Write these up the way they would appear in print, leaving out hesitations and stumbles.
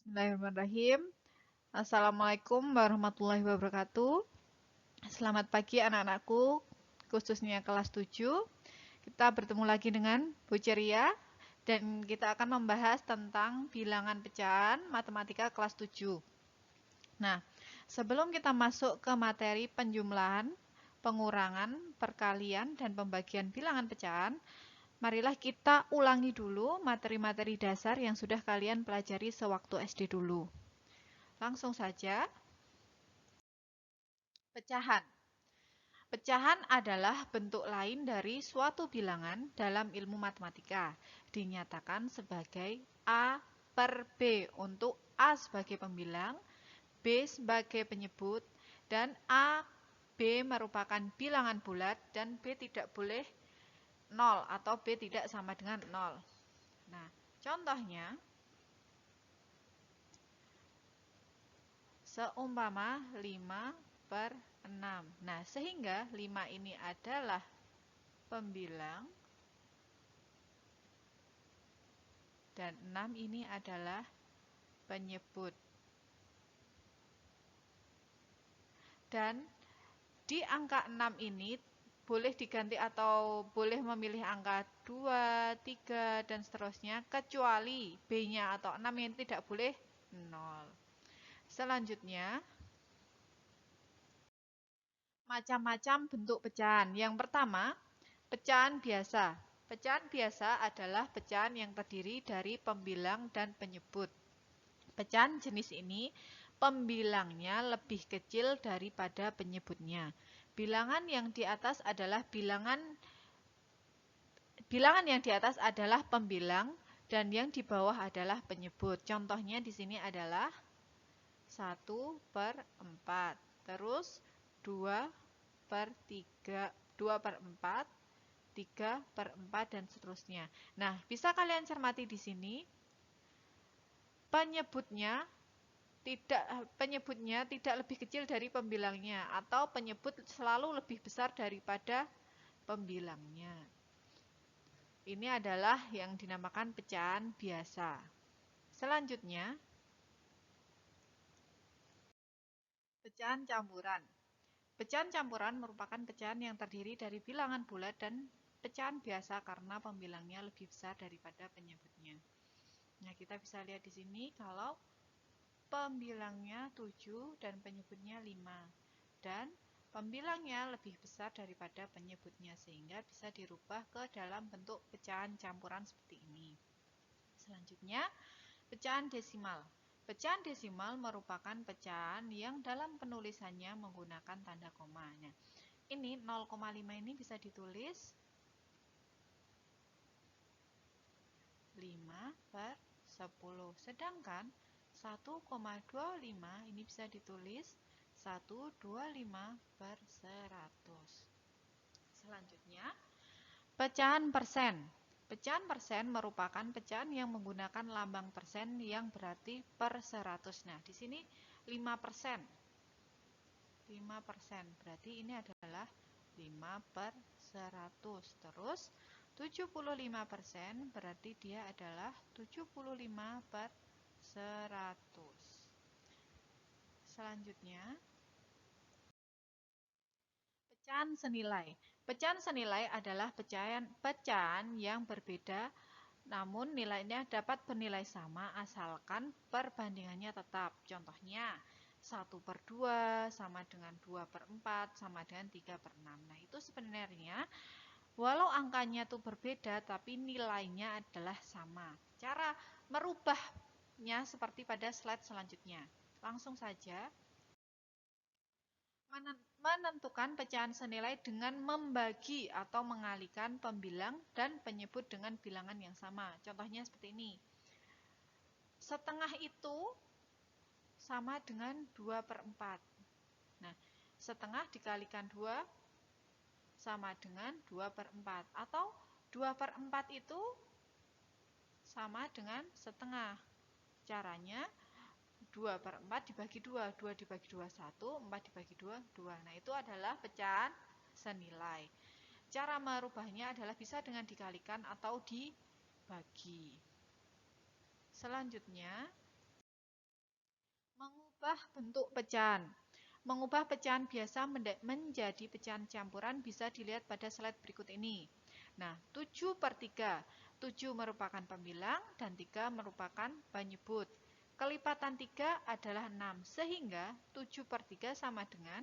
Bismillahirrahmanirrahim. Assalamualaikum warahmatullahi wabarakatuh. Selamat pagi anak-anakku, khususnya kelas 7. Kita bertemu lagi dengan Bu Ceria dan kita akan membahas tentang bilangan pecahan matematika kelas 7. Nah, sebelum kita masuk ke materi penjumlahan, pengurangan, perkalian, dan pembagian bilangan pecahan, marilah kita ulangi dulu materi-materi dasar yang sudah kalian pelajari sewaktu SD dulu. Langsung saja, pecahan. Pecahan adalah bentuk lain dari suatu bilangan dalam ilmu matematika. Dinyatakan sebagai A per B untuk A sebagai pembilang, B sebagai penyebut, dan A, B merupakan bilangan bulat dan B tidak boleh 0 atau B tidak sama dengan 0. Nah, contohnya, seumpama 5 per 6. Nah, sehingga 5 ini adalah pembilang dan 6 ini adalah penyebut. Dan di angka 6 ini boleh diganti atau boleh memilih angka 2, 3, dan seterusnya, kecuali B-nya atau 6 yang tidak boleh 0. Selanjutnya, macam-macam bentuk pecahan. Yang pertama, pecahan biasa. Pecahan biasa adalah pecahan yang terdiri dari pembilang dan penyebut. Pecahan jenis ini, pembilangnya lebih kecil daripada penyebutnya. Bilangan yang di atas adalah bilangan yang di atas adalah pembilang dan yang di bawah adalah penyebut. Contohnya di sini adalah 1 per 4, terus 2 per 3, 2 per 4, 3 per 4, dan seterusnya. Nah, bisa kalian cermati di sini, penyebutnya tidak lebih kecil dari pembilangnya, atau penyebut selalu lebih besar daripada pembilangnya. Ini adalah yang dinamakan pecahan biasa. Selanjutnya, pecahan campuran. Pecahan campuran merupakan pecahan yang terdiri dari bilangan bulat dan pecahan biasa karena pembilangnya lebih besar daripada penyebutnya. Nah, kita bisa lihat di sini kalau pembilangnya 7 dan penyebutnya 5. Dan pembilangnya lebih besar daripada penyebutnya, sehingga bisa dirubah ke dalam bentuk pecahan campuran seperti ini. Selanjutnya, pecahan desimal. Pecahan desimal merupakan pecahan yang dalam penulisannya menggunakan tanda koma. Nah, ini 0,5 ini bisa ditulis 5 per 10. Sedangkan 1,25 ini bisa ditulis 125 per 100. Selanjutnya, pecahan persen. Pecahan persen merupakan pecahan yang menggunakan lambang persen yang berarti per 100. Nah, di sini 5%. 5%. Berarti ini adalah 5 per 100. Terus 75% berarti dia adalah 75 per 100. Selanjutnya, pecahan senilai. Pecahan senilai adalah pecahan yang berbeda, namun nilainya dapat bernilai sama asalkan perbandingannya tetap. Contohnya, 1 per 2 sama dengan 2 per 4 sama dengan 3 per 6. Nah, itu sebenarnya walau angkanya itu berbeda, tapi nilainya adalah sama. Cara merubahnya seperti pada slide selanjutnya. Langsung saja, menentukan pecahan senilai dengan membagi atau mengalihkan pembilang dan penyebut dengan bilangan yang sama. Contohnya seperti ini. Setengah itu sama dengan 2 per 4. Nah, setengah dikalikan 2 sama dengan 2 per 4. Atau 2 per 4 itu sama dengan setengah. Caranya 2 per 4 dibagi 2. 2 dibagi 2, 1. 4 dibagi 2, 2. Nah, itu adalah pecahan senilai. Cara merubahnya adalah bisa dengan dikalikan atau dibagi. Selanjutnya, Mengubah bentuk pecahan. Mengubah pecahan biasa menjadi pecahan campuran bisa dilihat pada slide berikut ini. Nah, 7/3. 7 merupakan pembilang dan 3 merupakan penyebut. Kelipatan 3 adalah 6, sehingga 7/3 sama dengan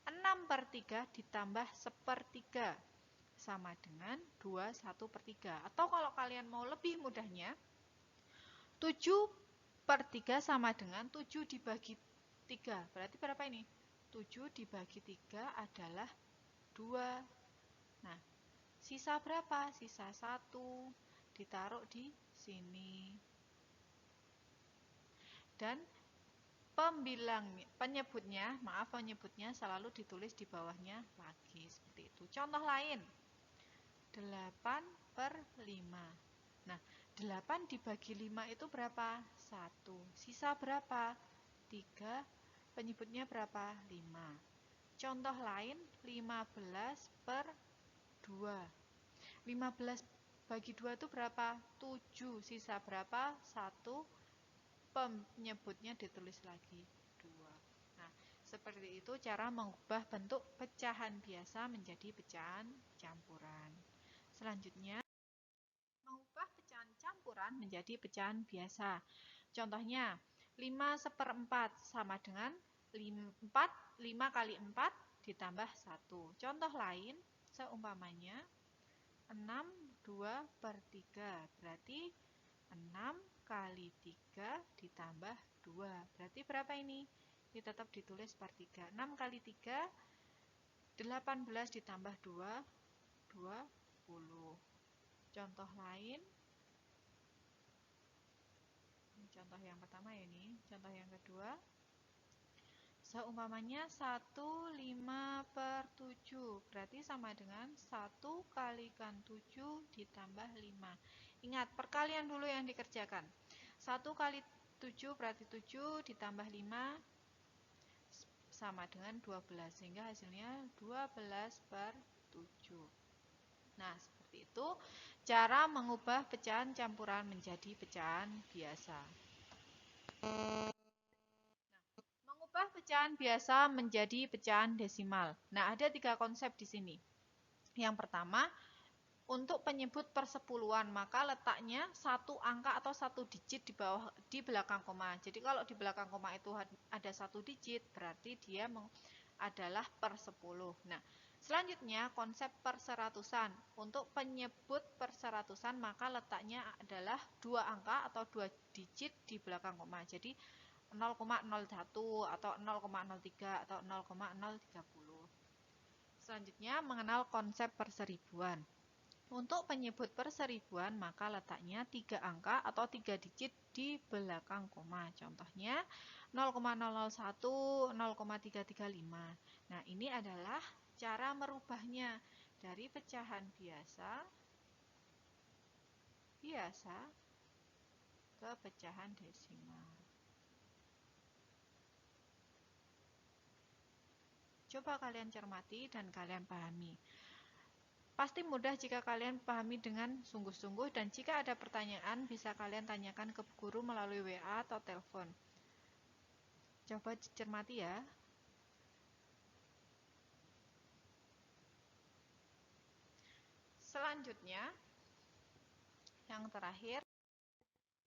6/3 ditambah 1/3 sama dengan 21/3. Atau kalau kalian mau lebih mudahnya, 7/3 sama dengan 7 dibagi 3. Berarti berapa ini? 7 dibagi 3 adalah 2. Nah, sisa berapa? Sisa 1. Ditaruh di sini. Dan penyebutnya selalu ditulis di bawahnya lagi. Seperti itu. Contoh lain. 8/5. Nah, 8 dibagi 5 itu berapa? 1. Sisa berapa? 3. Penyebutnya berapa? 5. Contoh lain, 15/2. 15 bagi 2 itu berapa? 7. Sisa berapa? 1. Penyebutnya ditulis lagi 2. Nah, seperti itu cara mengubah bentuk pecahan biasa menjadi pecahan campuran. Selanjutnya, mengubah pecahan campuran menjadi pecahan biasa. Contohnya, 5/4 sama dengan 5 kali 4 ditambah 1. Contoh lain, seumpamanya 6/2/3. Berarti 6 kali 3 ditambah 2. Berarti berapa ini? Ini tetap ditulis per 3. 6 kali 3, 18 ditambah 2, 20. Contoh lain, contoh yang pertama ya ini, contoh yang kedua, seumpamanya 1/5/7, berarti sama dengan 1 kalikan 7 ditambah 5. Ingat, perkalian dulu yang dikerjakan. 1 kali 7 berarti 7 ditambah 5 sama dengan 12, sehingga hasilnya 12/7. Nah, seperti itu cara mengubah pecahan campuran menjadi pecahan biasa. Nah, mengubah pecahan biasa menjadi pecahan desimal. Nah, ada 3 konsep di sini. Yang pertama, untuk penyebut persepuluhan, maka letaknya satu angka atau satu digit di belakang koma. Jadi kalau di belakang koma itu ada satu digit, berarti dia adalah per 10. Nah, selanjutnya konsep perseratusan. Untuk penyebut perseratusan maka letaknya adalah 2 angka atau 2 digit di belakang koma. Jadi 0,01 atau 0,03 atau 0,030. Selanjutnya mengenal konsep perseribuan. Untuk penyebut perseribuan maka letaknya 3 angka atau 3 digit di belakang koma. Contohnya 0,001, 0,335. Nah, ini adalah cara merubahnya dari pecahan biasa ke pecahan desimal. Coba kalian cermati dan kalian pahami. Pasti mudah jika kalian pahami dengan sungguh-sungguh, dan jika ada pertanyaan bisa kalian tanyakan ke guru melalui WA atau telepon. Coba cermati ya. Selanjutnya, yang terakhir,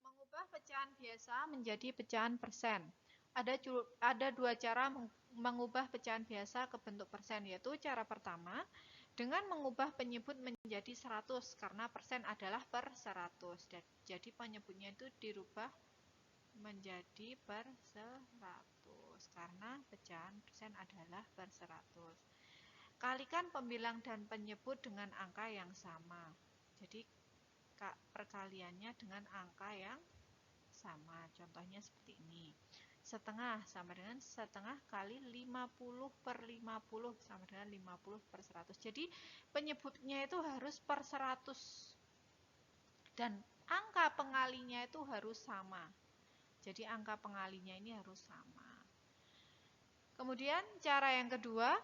mengubah pecahan biasa menjadi pecahan persen. Ada 2 cara mengubah pecahan biasa ke bentuk persen, yaitu cara pertama dengan mengubah penyebut menjadi 100 karena persen adalah per 100. Jadi penyebutnya itu dirubah menjadi per 100 karena pecahan persen adalah per 100. Kalikan pembilang dan penyebut dengan angka yang sama. Jadi perkaliannya dengan angka yang sama. Contohnya seperti ini. Setengah sama dengan setengah kali 50/50 sama dengan 50/100. Jadi penyebutnya itu harus per 100. Dan angka pengalinya itu harus sama. Jadi angka pengalinya ini harus sama. Kemudian cara yang kedua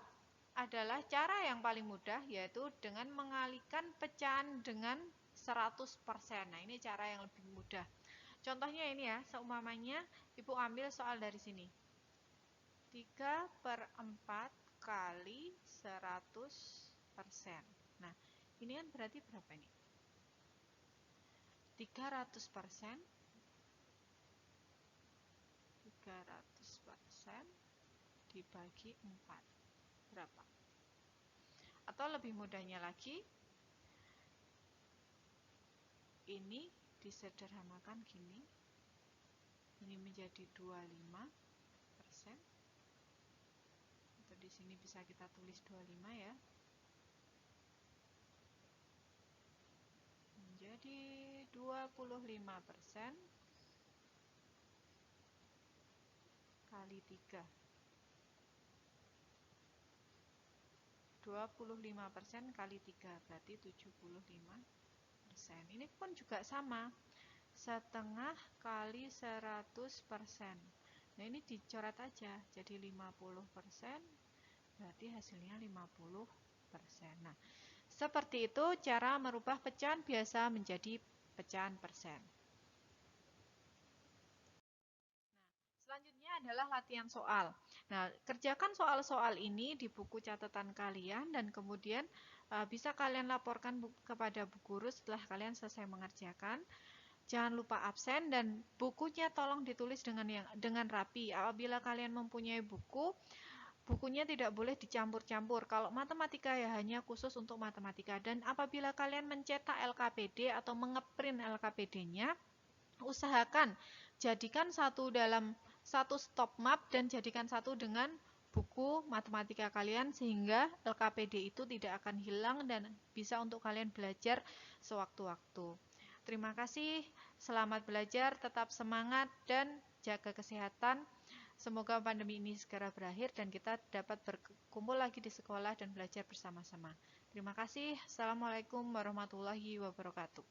adalah cara yang paling mudah, yaitu dengan mengalikan pecahan dengan 100%. Nah, ini cara yang lebih mudah. Contohnya ini ya, seumpamanya Ibu ambil soal dari sini. 3/4 kali 100%. Nah, ini kan berarti berapa ini? 300%. 300% dibagi 4. Berapa? Atau lebih mudahnya lagi, ini disederhanakan gini. Ini menjadi 25%. Atau di sini bisa kita tulis 25 ya. Menjadi 25% kali 3. 25% kali 3 berarti 75%. Ini pun juga sama. Setengah kali 100%. Nah, ini dicoret aja jadi 50%, berarti hasilnya 50%. Nah, seperti itu cara merubah pecahan biasa menjadi pecahan persen. Selanjutnya adalah latihan soal. Nah, kerjakan soal-soal ini di buku catatan kalian dan kemudian bisa kalian laporkan kepada bu guru setelah kalian selesai mengerjakan. Jangan lupa absen dan bukunya tolong ditulis dengan rapi. Apabila kalian mempunyai buku, bukunya tidak boleh dicampur-campur. Kalau matematika ya hanya khusus untuk matematika. Dan apabila kalian mencetak LKPD atau mengeprint LKPD-nya, usahakan jadikan satu dalam satu stop map dan jadikan satu dengan buku matematika kalian sehingga LKPD itu tidak akan hilang dan bisa untuk kalian belajar sewaktu-waktu. Terima kasih, selamat belajar, tetap semangat dan jaga kesehatan. Semoga pandemi ini segera berakhir dan kita dapat berkumpul lagi di sekolah dan belajar bersama-sama. Terima kasih. Assalamualaikum warahmatullahi wabarakatuh.